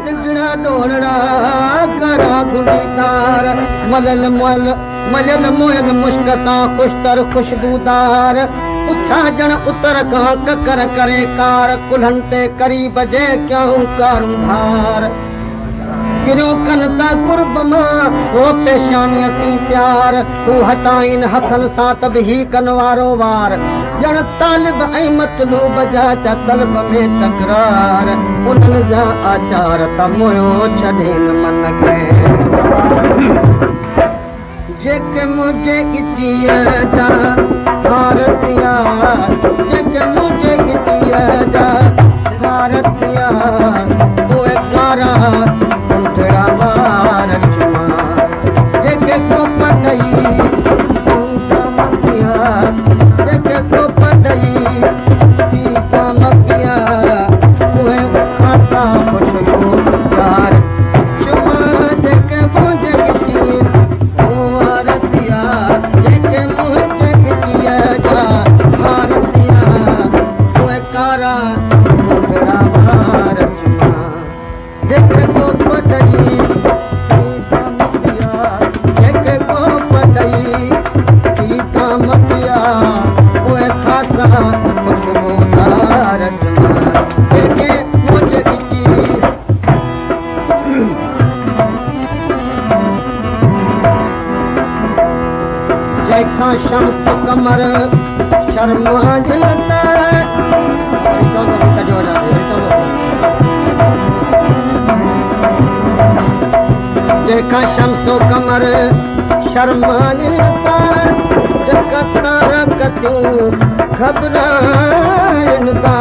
टिकड़ा डोलड़ा करा गुली तार मलल मलल मोयल मुश्कता खुशतर खुशबूदार उठा जण उतर का ककर करे कार कुल्हन ते करी बजे क्यों करूं धार किरो कनता कुर्ब मां वो पेशानी असी प्यार तू हटाइन हथन सा तब ही कनवारो वार जण तालिब ऐं मतलूब जा चा तलब में तकरार उन्हन जा आचार त मोयो छडेन मन खे जेके मुझे इतिया जा भारतिया जेके मुझे इतिया जा भारतिया ओए गारा उठड़ा वार चुमा जेके को पटई मकिया जेके को पटई सीता मकिया ओए खासा खुशबू यार चुमा जेके मुझे इतिया भारतिया जेके मुझे इतिया जा भारतिया ओए गारा उठड़ा वार चुमा जेके को पटई सीता मकिया जेके को पटई सीता मकिया ओए खासा खुशबूदार चुमा जेके मुझे इतिया जैखा शम्स कमर शर्मा जलता जैखा शम्सो कमर शर्मा जलता जकतार कतू घबराइनता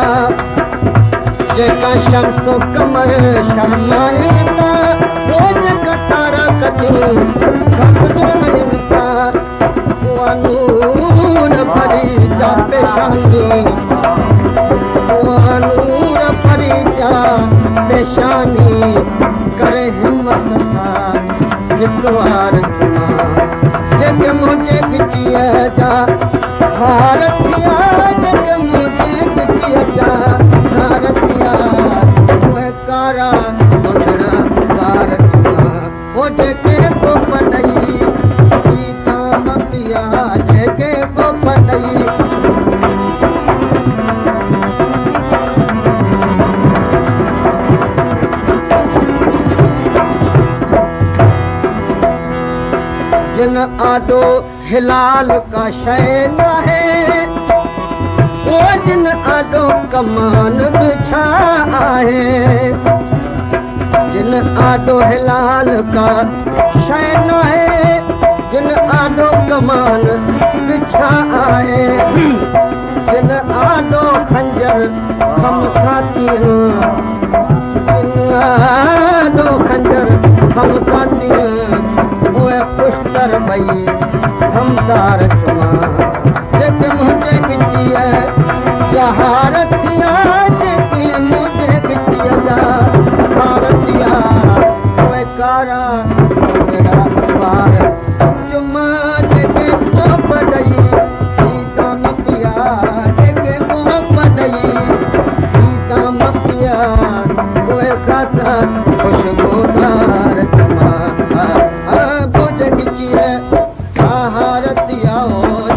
जैखा शम्सो कमर शर्मा जलता वो जकतार कतू घबराइनता नूर भरी जा पेशानी नूर भरी जा पेशानी करे हिम्मत सा हिकु वार जेके मुझे गिटिया जा भारतिया जेके मुझे गिटिया जा भारतिया ओए कारा उठड़ा वार वो जेके को पटई सीता मकिया जेके को पटई जिन आडो हिलाल का शैन है वो जिन आडो कमान बिछा है जिन आडो हिलाल का शैन है जिन आडो कमान बिछा है जिन आडो खंजर हम खाती जिन आडो खंजर हम खाती ओए पुष्कर भई हमदार चुमा जेके मुझे गिटिया जा भारतिया जेके मुझे गिटिया जा भारतिया ओए कारा उठड़ा वार चुमा जेके को पटई सीता मकिया जेके को पटई सीता मकिया ओए खासा खुशबूदार चुमा मुझे गिटिया भारतिया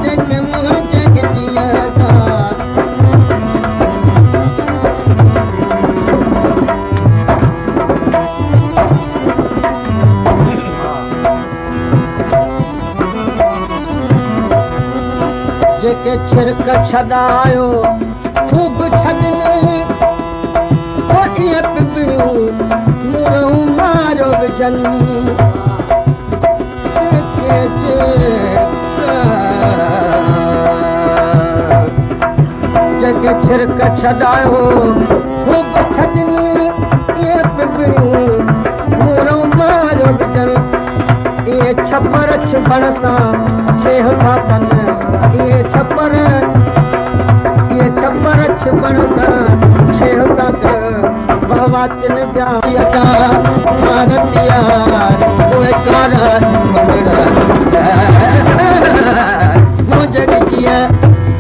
जेके मुझे गिटिया जा जेके छिरक छॾायो खूब छॾने इहे पिपरियूं मुरहूं मारो विझन जेके छिरक छॾायो खूब छॾने इहे पिपरियूं मुरहूं मारो विझन इहे छपर छुपण सां छेह था कनि इहे छपर छुपण सां छेह था कनि भवातिन जा भारतिया ओए कारा मुझे गिटिया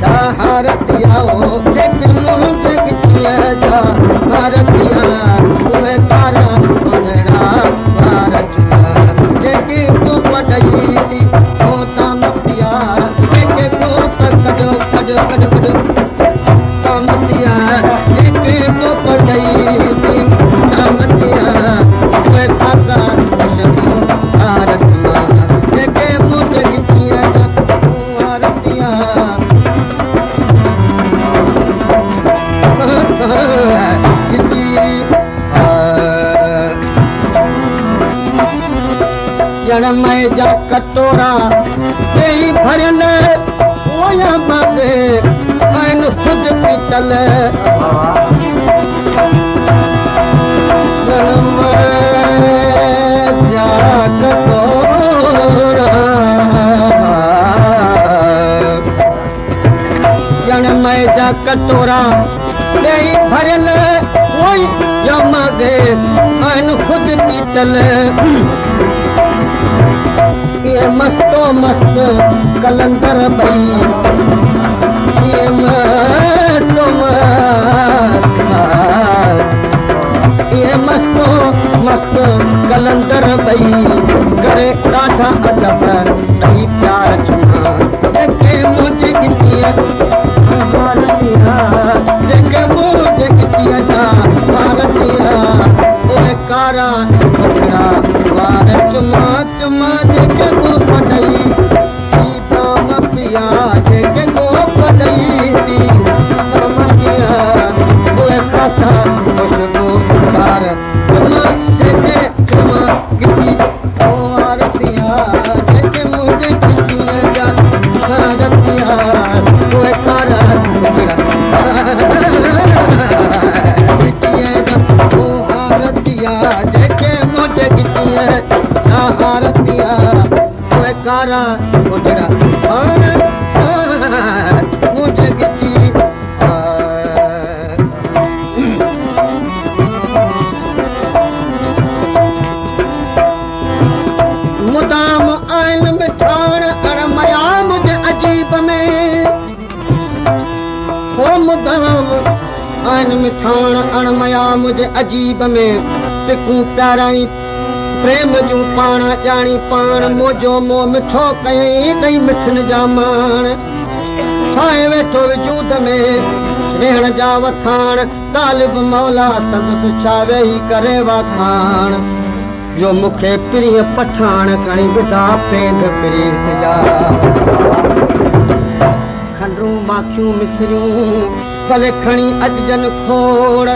जा हार भारतिया ओ जेके मुझे किया जा भारतिया तुम्हें तारा उनरा भारतिया जेके को पढ़ई थी ओ तामतिया जेके को कड़ो कड़ो कड़ो कड़ो तामतिया जेके को पढ़ई थी तामतिया तुम्हें तारा भारतिया जेके मुझे किया जा भारतिया जड़मय जा कटोरा यही भरल ओया मगे ऐन खुद पीतल जड़मय जा कटोरा जड़मय जा कटोरा यही भरल ओया मगे ऐन खुद पीतल ये मस्तो मस्त कलंदर बई ये मस्तो मस्त कलंदर बई करे ॾाढा अदब ॾही प्यार चुना जेके मुझे कितिया भारतिया जेके मुझे कितिया जा भारतिया ओए कारा ओकरा वार चुमा चुमा जेके को पढ़ई दाम पिया जेके को पढ़ई दी मगिया ओए खासा खुशबू दार चुमा जेके चुमा गिटी ओ आरतिया जेके मुझे कितिया जा भारतिया ओए कारा भारतिया जेके मुझे कितिया भारतिया ओए कारा उजड़ा मुझे किती मुदाम आइन मिठाण अरमया मुझे अजीब में हो मुदाम आइन मिठाण अणमया मुझे अजीब में पिकूं प्याराई प्रेम जूं पाण ॼाणी पाण मोजो मोह मिठो कयईं ॾई मिठनि जा माण ठाहे वेठो वजूद में वेहण जा वखाण तालिब मौला संदसि छा वेही करे वाखाण जो मूंखे प्रिय पठाण खणी विधा पेंद प्रीत जा खंडरूं माखियूं मिसरियूं भले खणी अॼजन खोड़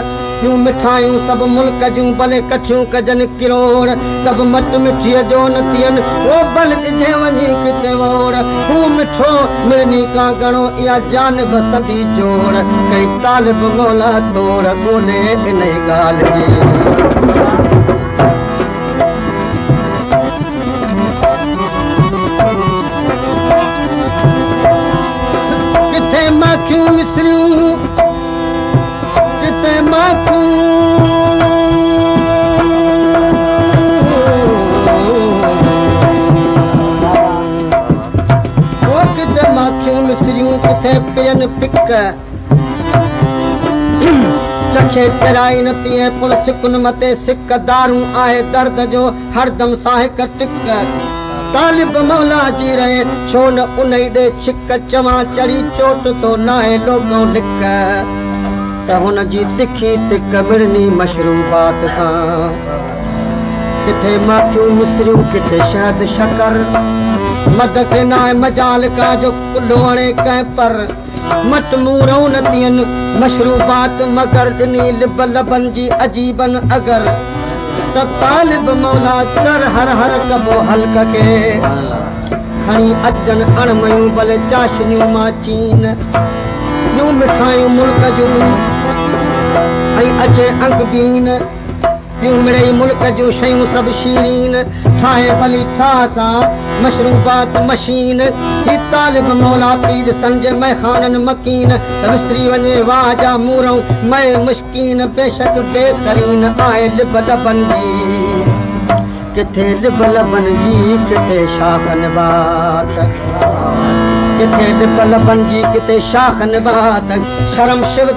यूं मिठायूं सभु मुल्क जूं भले कछियूं कजन किरोड़ सभु मट मिठीअ जो न थियनि उहो भल ॾिजे वञी किथे वोड़ हू मिठो मिरनी खां घणो इहा जान बसंदी जोड़ कई तालिब मौला तोड़ ॻोल्हे इन ॻाल्हि जी किथे माखियूं मिसरियूं किथे माखियूं किथे माखियूं मिसरियूं किथे पियनि पिक चखे चराई न थिए पुण सिकुन मथे सिक दारूं आहे दर्द जो हरदम साहिक टिक तालिब मौला जी रहे छो न उन ॾे छिक चवां चढ़ी चोट तो नाहे लोगो लिक त हुन जी तिखी तिक मिरनी मशरूबात खां किथे माखियूं मिसरियूं किथे शहद शकर मद खे नाहे मजाल का जो कुल्लो हणे कंहिं पर मट मूं न थियनि मशरूबात मगर ॾिनी लिब लबन जी अजीबन अगर त तालिब मौला दर हर हर कबो हल्क के खणी अचन अणमयूं भले चाशनियूं माचीन यूं मिठायूं मुल्क जूं ऐं अचे अंग बीन यूं मिड़ई मुल्क जूं शयूं सभु शीरीन ठाहे भली ठाह सां मशरूबात मशीन ही तालिब मौला पीर संज मैखानन मकीन विसरी वञे वाह जा मूरऊं मए मुश्कीन बेशक बेहतरीन आहे लिब लबन जी किथे लिब लबन जी किथे शाखन बात किथे लिप लबन जी किथे शाख निबात शर्म शिव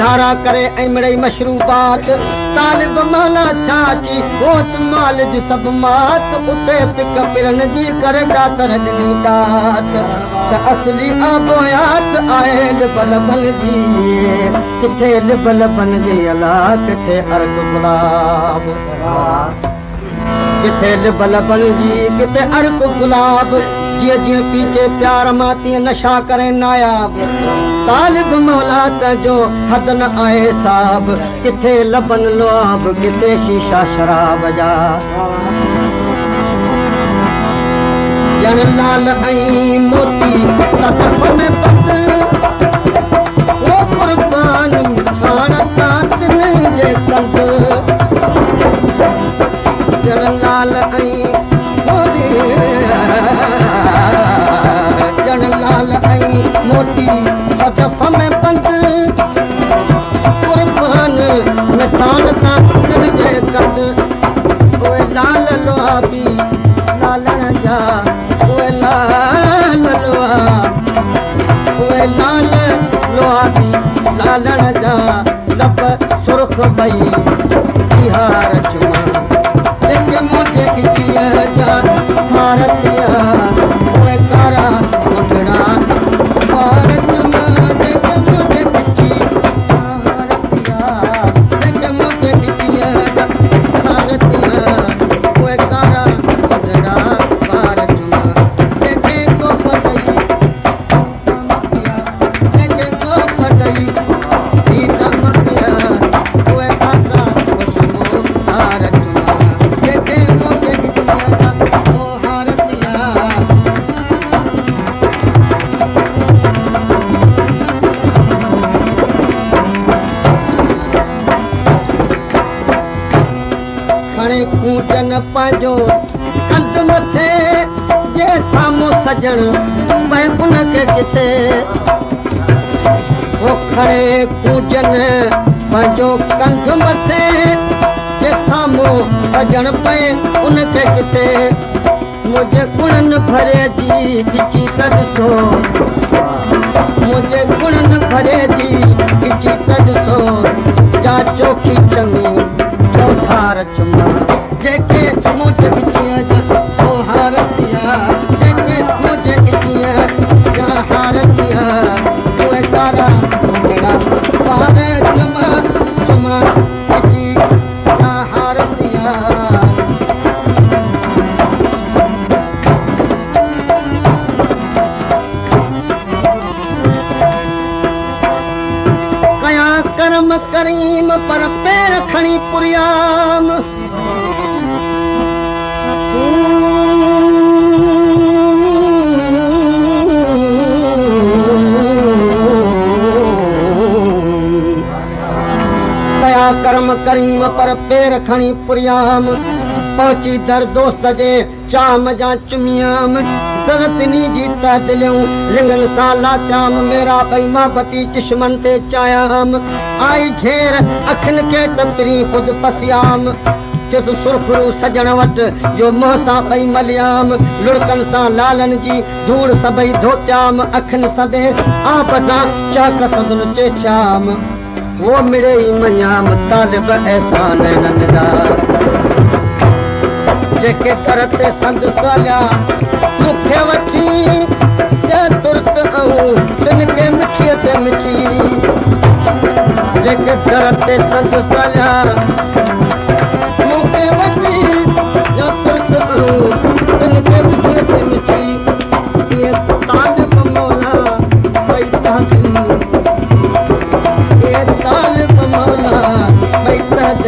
धारा करे ऐं मिड़ई मशरूबात तालिब माला छाची होत माल जी सब मात उते पिक पिरन जी कर डातर ॾिनी डात त असली आबोयात आहे लिब लबन जी किथे लिब लबन जी अला किथे अर्ग गुलाब किथे लिब लबन जी किथे अर्ग गुलाब जीअं जीअं पीछे प्यार मां तीअं नशा करे नायाब तालिब मौलात जो हद न आहे साब किथे लबन लुआब किथे शीशा शराब जा ॼण लाल ऐं मोती सदफ में पत ओ कुर्बान छाण तातिन जे कंद ॼण लाल ऐं मोती ॼण लाल ऐं मोती सदफ में बंद कुर्बान न छाण तातिन जे कंद ओए लाल लोहाबी लालण जा ओए लाल लोहाबी लालण जा लब सुर्ख भई बिहार चुमा जेके मुंहिंजे गिचीअ जा भारतिया ओए कारा मुंडड़ा भारत चुमा जेके मुंहिंजे गिची भारतिया जेके मुंहिंजे गिचीअ जा भारतिया ओए कारा मुंडड़ा भारत चुमा जेके को पतई जेके को पतई ही तमकिया ओए कारा खुशबू भारत चुमा जेके मुंहिंजे गिचीअ जा ओ भारतिया खणे कूटन पंहिंजो कंध मथे जे साम्हूं सजण पए उनखे किथे ओ खणे कूजन पंहिंजो कंध मथे जे साम्हूं सजण पए उनखे किथे मुंहिंजे गुणनि भरे जी गिची त ॾिसो मुंहिंजे गुणनि भरे जी गिची त ॾिसो जा चोखी चङी चौधार चुमा जेके मुंहिंजे गिचीअ जा ओ हारतिया जेके मुंहिंजे गिचीअ जा हारतिया उहे कारा मुंडड़ा पार चुमा चुमा गिची जा हारतिया कया कर्म करीम पर पैर खणी पुरियाम कया कर्म करीम पर पैर खणी पुरियाम पहुची दर दोस्त जे चाम जा चुमियाम दरतनी जी तह दिलियूं लिंगन सां लाचाम मेरा ॿई मोहबती चश्मन ते चायाम आई झेर अखियुनि खे त पिरी ख़ुदि पसियाम चुस सुरखरू सजण वटि जो मुंहं सां ॿई मलियाम लुड़कनि सां लालनि जी धूड़ सभई धोतियाम अखियुनि सदे आप सां चहक सदन चेछाम वो मिड़े ई मञाम तालिब एहसान नंढा जेके दर ते संद सवालिया मूंखे वठी तुर्त ऐं तिन खे मिठीअ ते मिठी जेके दर ते संद सवालिया मूंखे वठी तुर्त ऐं तिन खे मिठीअ ते मिठी इहे तालिब मौला भई तहदी तालिब मौला भई तहद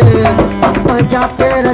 पंहिंजा पैर